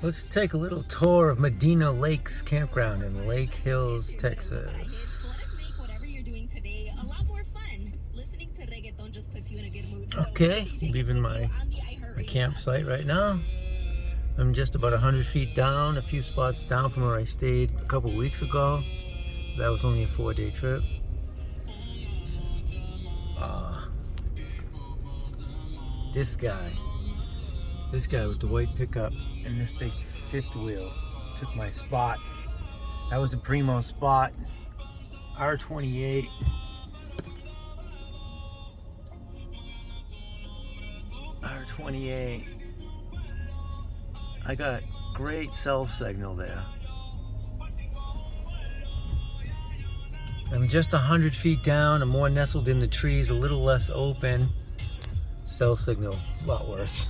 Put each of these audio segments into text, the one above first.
Let's take a little tour of Medina Lake's Campground in Lakehills, Texas. Okay, leaving my campsite right now. I'm just about 100 feet down, a few spots down from where I stayed a couple weeks ago. That was only a 4-day trip. This guy with the white pickup and this big fifth wheel took my spot. That was a primo spot. R28. R28. I got great cell signal there. I'm just 100 feet down. I'm more nestled in the trees, a little less open. Cell signal, a lot worse.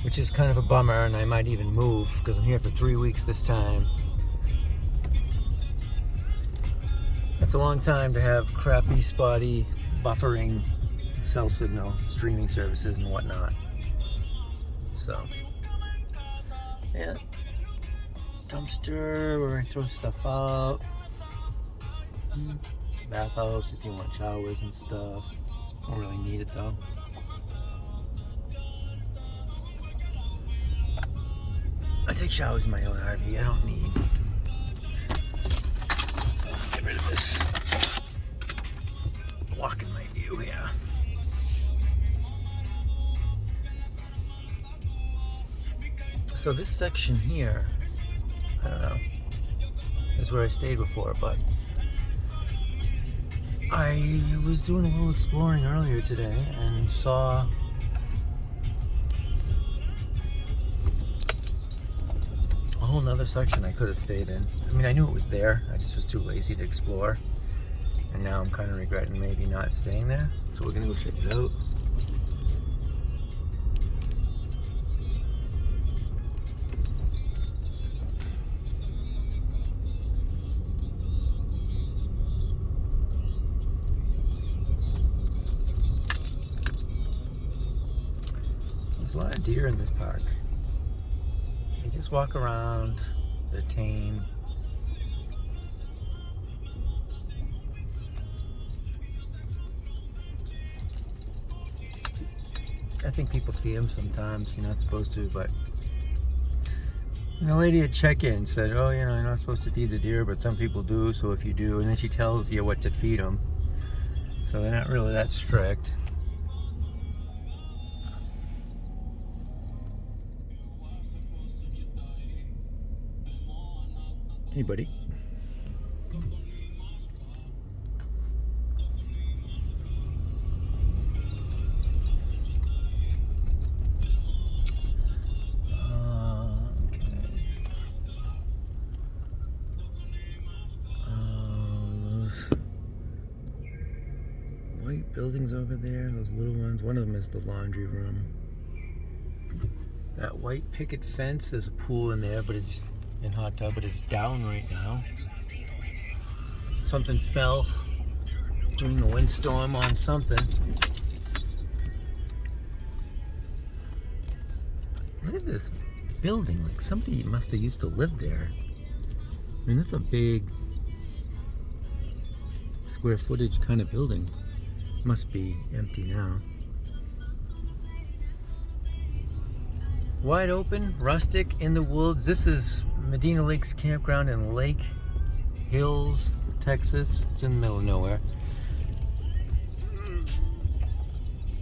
Which is kind of a bummer, and I might even move because I'm here for 3 weeks this time. That's a long time to have crappy, spotty, buffering cell signal, streaming services and whatnot. So, yeah. Dumpster where I throw stuff out. Bathhouse if you want showers and stuff. Don't really need it though. I take showers in my own RV. I don't need. Get rid of this. Blocking my view here. So this section here, I don't know, is where I stayed before, but I was doing a little exploring earlier today and saw a whole nother section I could have stayed in. I mean, I knew it was there, I just was too lazy to explore, and now I'm kind of regretting maybe not staying there, so we're gonna go check it out. There's a lot of deer in this park. They just walk around, they're tame. I think people feed them sometimes, you're not supposed to, but the lady at check-in said, oh, you know, you're not supposed to feed the deer, but some people do, so if you do, and then she tells you what to feed them. So they're not really that strict. Hey, buddy. Okay. Those white buildings over there, those little ones. One of them is the laundry room. That white picket fence, there's a pool in there, but it's in hot tub, but it's down right now. Something fell during the windstorm on something. Look at this building, like somebody must have used to live there. I mean, that's a big square footage kind of building. Must be empty now. Wide open, rustic, in the woods. This is Medina Lake's Campground in Lakehills, Texas. It's in the middle of nowhere.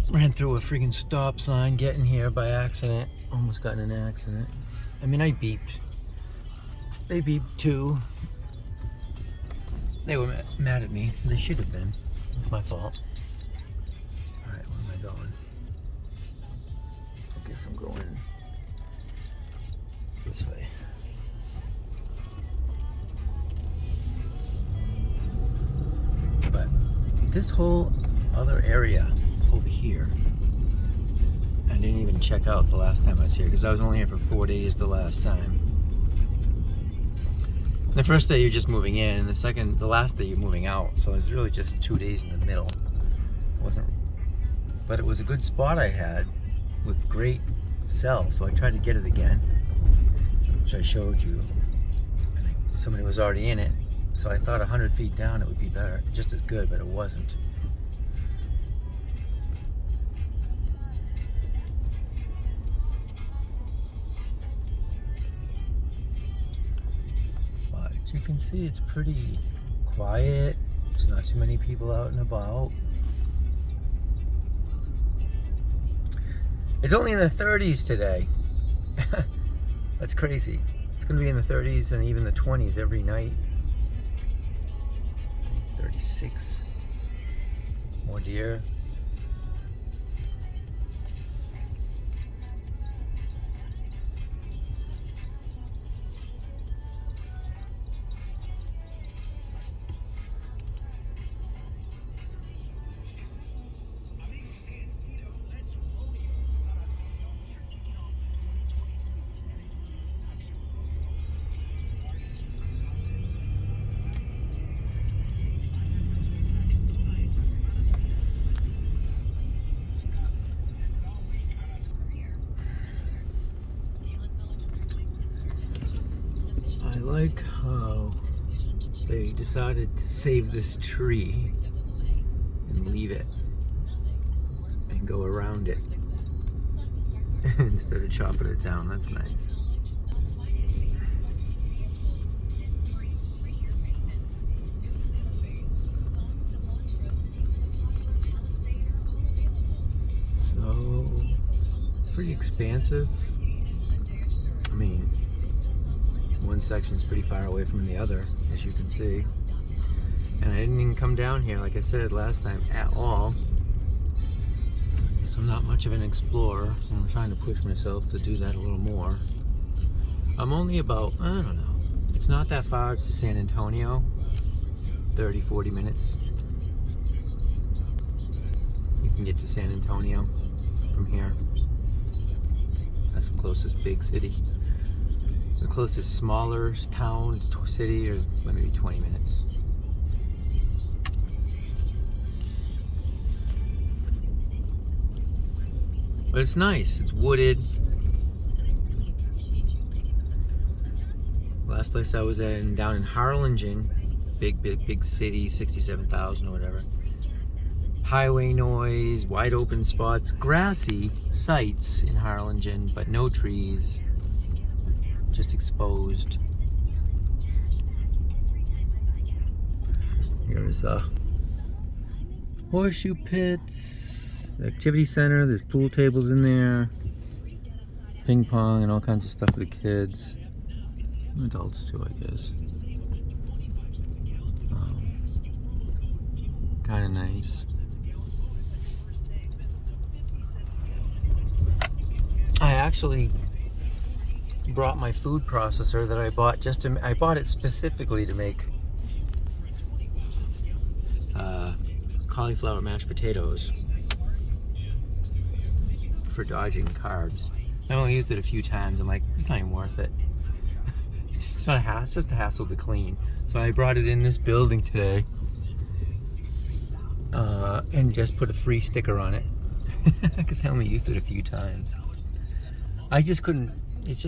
Ran through a freaking stop sign getting here by accident. Almost got in an accident. I mean, I beeped. They beeped too. They were mad at me. They should have been. It's my fault. Alright, where am I going? I guess I'm going this way. But this whole other area over here, I didn't even check out the last time I was here because I was only here for 4 days the last time. The first day you're just moving in, and the last day you're moving out. So it's really just 2 days in the middle. But it was a good spot I had. with great cell, so I tried to get it again, which I showed you. Somebody was already in it, so I thought 100 feet down it would be better, just as good, but it wasn't. But you can see it's pretty quiet. There's not too many people out and about. It's only in the 30s today. That's crazy. It's going to be in the 30s and even the 20s every night. 36. More deer. I like how they decided to save this tree and leave it and go around it instead of chopping it down. That's nice. So, pretty expansive. I mean, one section's pretty far away from the other, as you can see. And I didn't even come down here, like I said last time, at all. So I'm not much of an explorer. I'm trying to push myself to do that a little more. I'm only about, I don't know, it's not that far to San Antonio. 30, 40 minutes. You can get to San Antonio from here. That's the closest big city. The closest smaller town, city, is maybe 20 minutes. But it's nice. It's wooded. Last place I was in, down in Harlingen, big city, 67,000 or whatever. Highway noise, wide open spots, grassy sites in Harlingen, but no trees. Just exposed. Here's horseshoe pits, the activity center. There's pool tables in there, ping pong and all kinds of stuff for the kids, adults too, I guess. Kind of nice. I actually brought my food processor that I bought I bought it specifically to make cauliflower mashed potatoes for dodging carbs. I only used it a few times. I'm like, it's not even worth it. It's not a hassle, it's just a hassle to clean. So I brought it in this building today and just put a free sticker on it because I only used it a few times. I just couldn't, it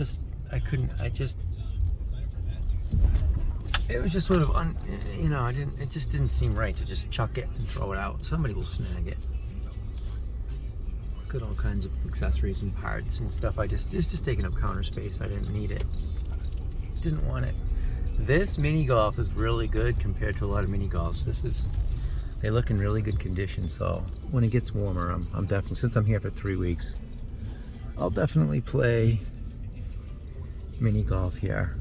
was just sort of, it just didn't seem right to just chuck it and throw it out. Somebody will snag it. It's got all kinds of accessories and parts and stuff. It's just taking up counter space. I didn't need it. Didn't want it. This mini golf is really good compared to a lot of mini golfs. They look in really good condition. So when it gets warmer, I'm definitely, since I'm here for 3 weeks, I'll definitely play mini golf here.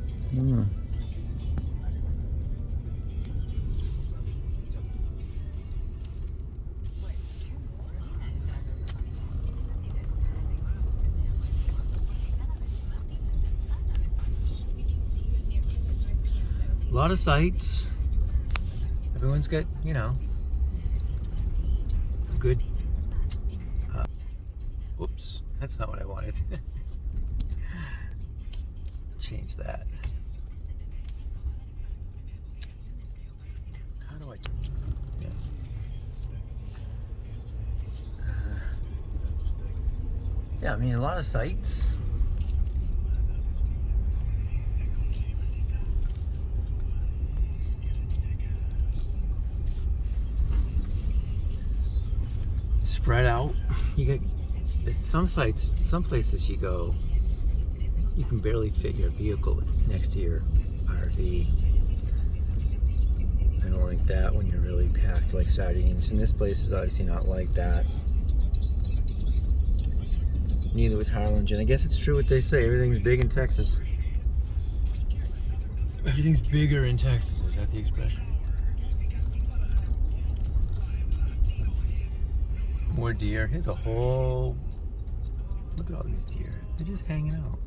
A lot of sites. Everyone's got, good. Oops, that's not what I wanted. Change that. How do I? Yeah. Yeah, I mean, a lot of sites. Spread out. You get some sites, some places you go, you can barely fit your vehicle next to your RV. I don't like that when you're really packed like sardines. And this place is obviously not like that. Neither was Harlingen. I guess it's true what they say. Everything's big in Texas. Everything's bigger in Texas. Is that the expression? More deer. Here's a whole... Look at all these deer. They're just hanging out.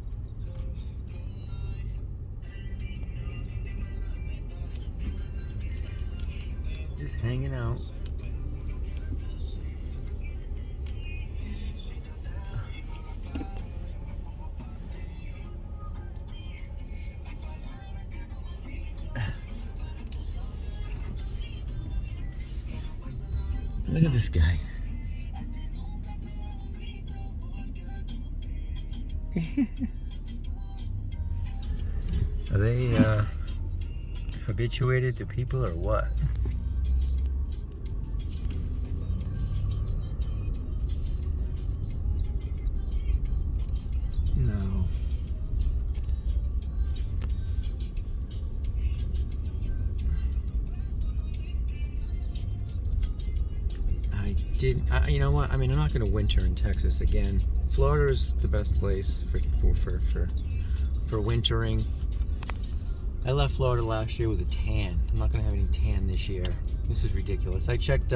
Just hanging out. Look at this guy. Are they habituated to people or what? No. I didn't. You know what? I mean, I'm not going to winter in Texas again. Florida is the best place for wintering. I left Florida last year with a tan. I'm not going to have any tan this year. This is ridiculous. I checked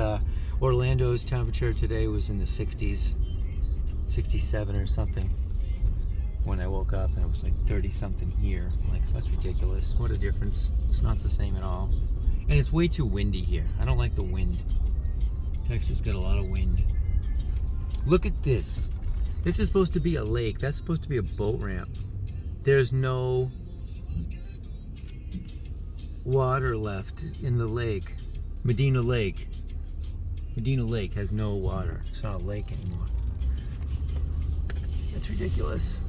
Orlando's temperature today was in the 60s, 67 or something. When I woke up, and it was like 30 something here. Like, so that's ridiculous. What a difference. It's not the same at all. And it's way too windy here. I don't like the wind. Texas got a lot of wind. Look at this. This is supposed to be a lake. That's supposed to be a boat ramp. There's no water left in the lake. Medina Lake. Medina Lake has no water. It's not a lake anymore. That's ridiculous.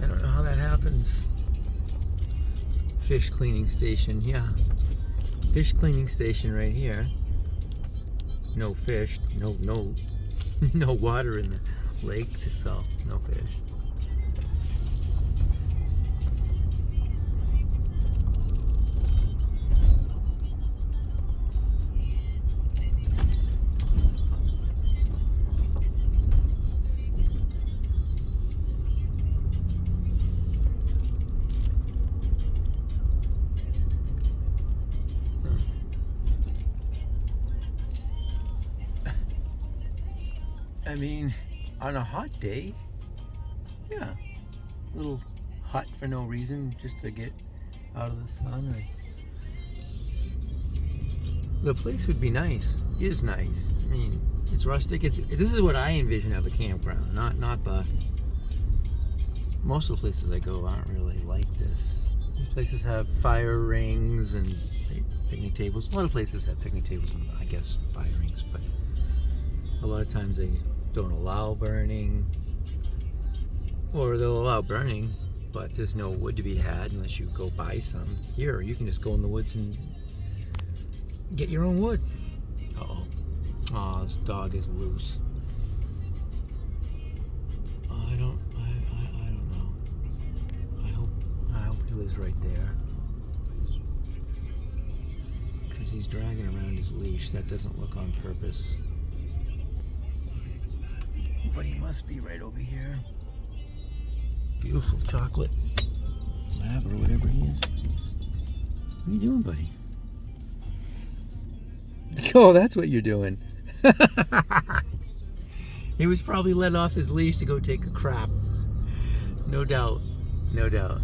I don't know how that happens. Fish cleaning station, yeah. Fish cleaning station right here. No fish, no water in the lake, so no fish. I mean, on a hot day, yeah, a little hot for no reason, just to get out of the sun. The place would be nice. It is nice. I mean, it's rustic. This is what I envision of a campground, not the. Most of the places I go aren't really like this. These places have fire rings and picnic tables. A lot of places have picnic tables and, I guess, fire rings, but a lot of times they don't allow burning, or they'll allow burning, but there's no wood to be had unless you go buy some. Here, you can just go in the woods and get your own wood. Uh-oh. Oh, this dog is loose. I don't know. I hope he lives right there. Because he's dragging around his leash. That doesn't look on purpose. But he must be right over here. Beautiful chocolate lab or whatever he is. What are you doing, buddy? Oh, that's what you're doing. He was probably let off his leash to go take a crap. No doubt. No doubt.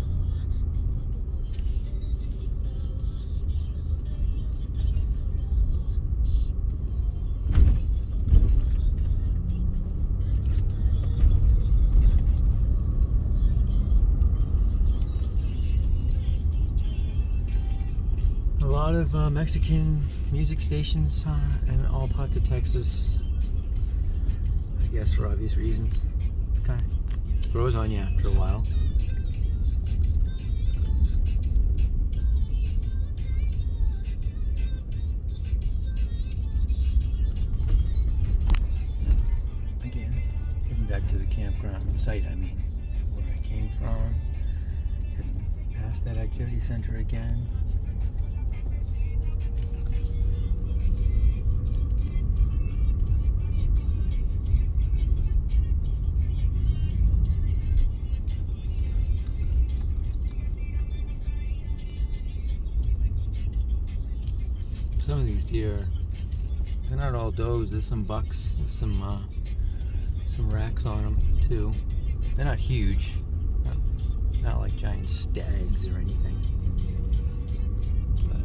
A lot of Mexican music stations in all parts of Texas. I guess for obvious reasons. It's kind of grows on you after a while. Again, heading back to the campground site, I mean, where I came from. Heading past that activity center again. Some of these deer, they're not all does. There's some bucks, there's some racks on them too. They're not huge, not like giant stags or anything. But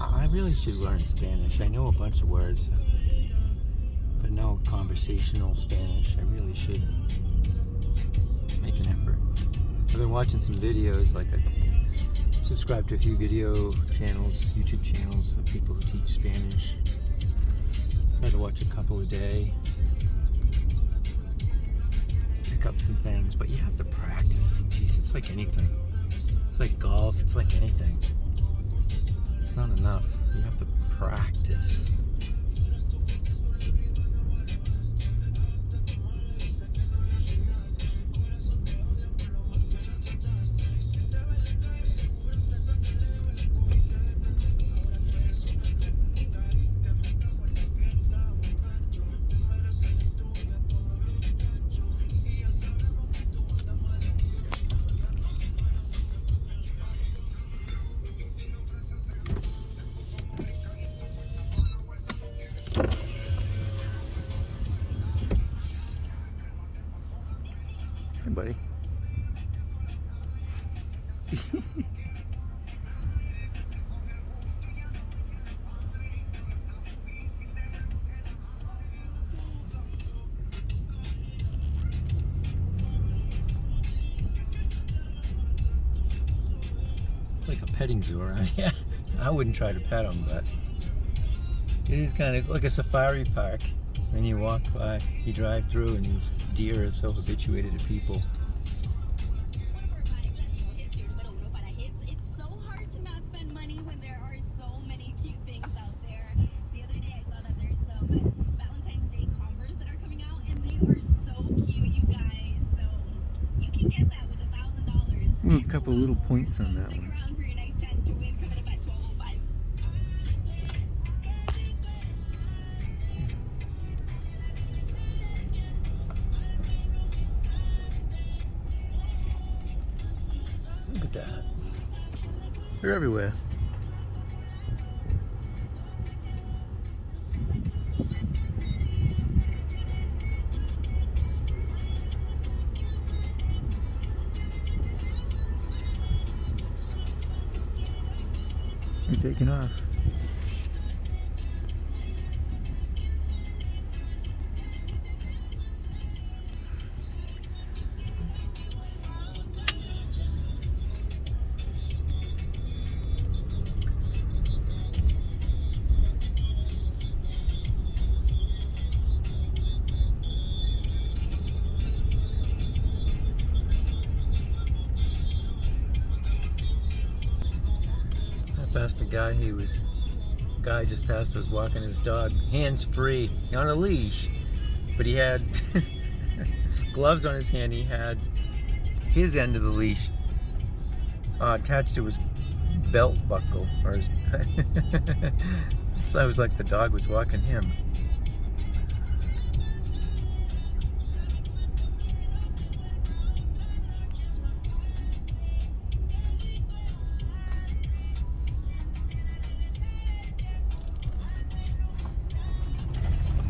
I really should learn Spanish. I know a bunch of words, but no conversational Spanish. I really should make an effort. I've been watching some videos, like I subscribe to a few video channels, YouTube channels of people who teach Spanish. I try to watch a couple a day, pick up some things, but you have to practice. Jeez, it's like anything. It's like golf, it's like anything. It's not enough. You have to practice. Hey, buddy. It's like a petting zoo around here. I wouldn't try to pet them, but it is kind of like a safari park. Then you walk by, you drive through, and these deer are so habituated to people. It's so hard to not spend money when there are so many cute things out there. The other day I saw that there's some Valentine's Day Converse that are coming out, and they are so cute, you guys. So you can get that with $1,000. A couple little points on that Stick one. around for your nice chance to win, coming up at 12:05. Look at that. They're everywhere. They're taking off. Passed a guy, guy just passed was walking his dog hands-free on a leash, but he had gloves on his hand. He had his end of the leash attached to his belt buckle, or his so it was like the dog was walking him.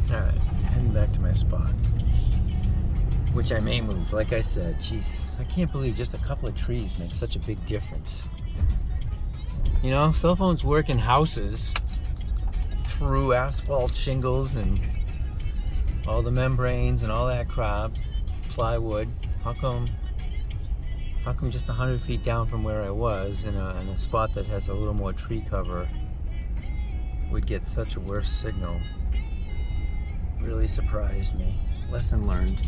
Alright, heading back to my spot. which I may move. Like I said, jeez, I can't believe just a couple of trees make such a big difference. You know, cell phones work in houses through asphalt shingles and all the membranes and all that crap, plywood. How come just 100 feet down from where I was in a spot that has a little more tree cover would get such a worse signal? Really surprised me. Lesson learned.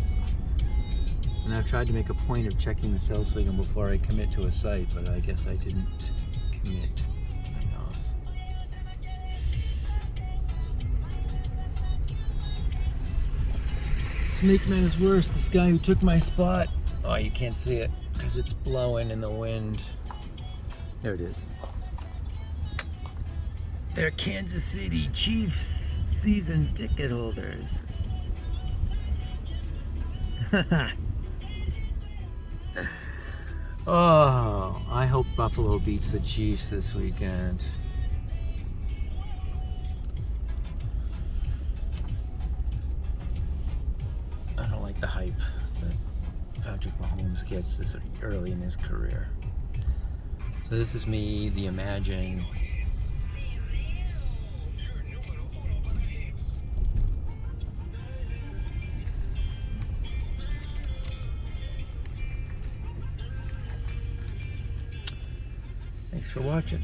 And I've tried to make a point of checking the cell signal before I commit to a site, but I guess I didn't commit enough. To make matters worse, this guy who took my spot, oh, you can't see it because it's blowing in the wind. There it is. They're Kansas City Chiefs season ticket holders. Oh, I hope Buffalo beats the Chiefs this weekend. I don't like the hype that Patrick Mahomes gets this early in his career. So this is me, the Imagine. Thanks for watching.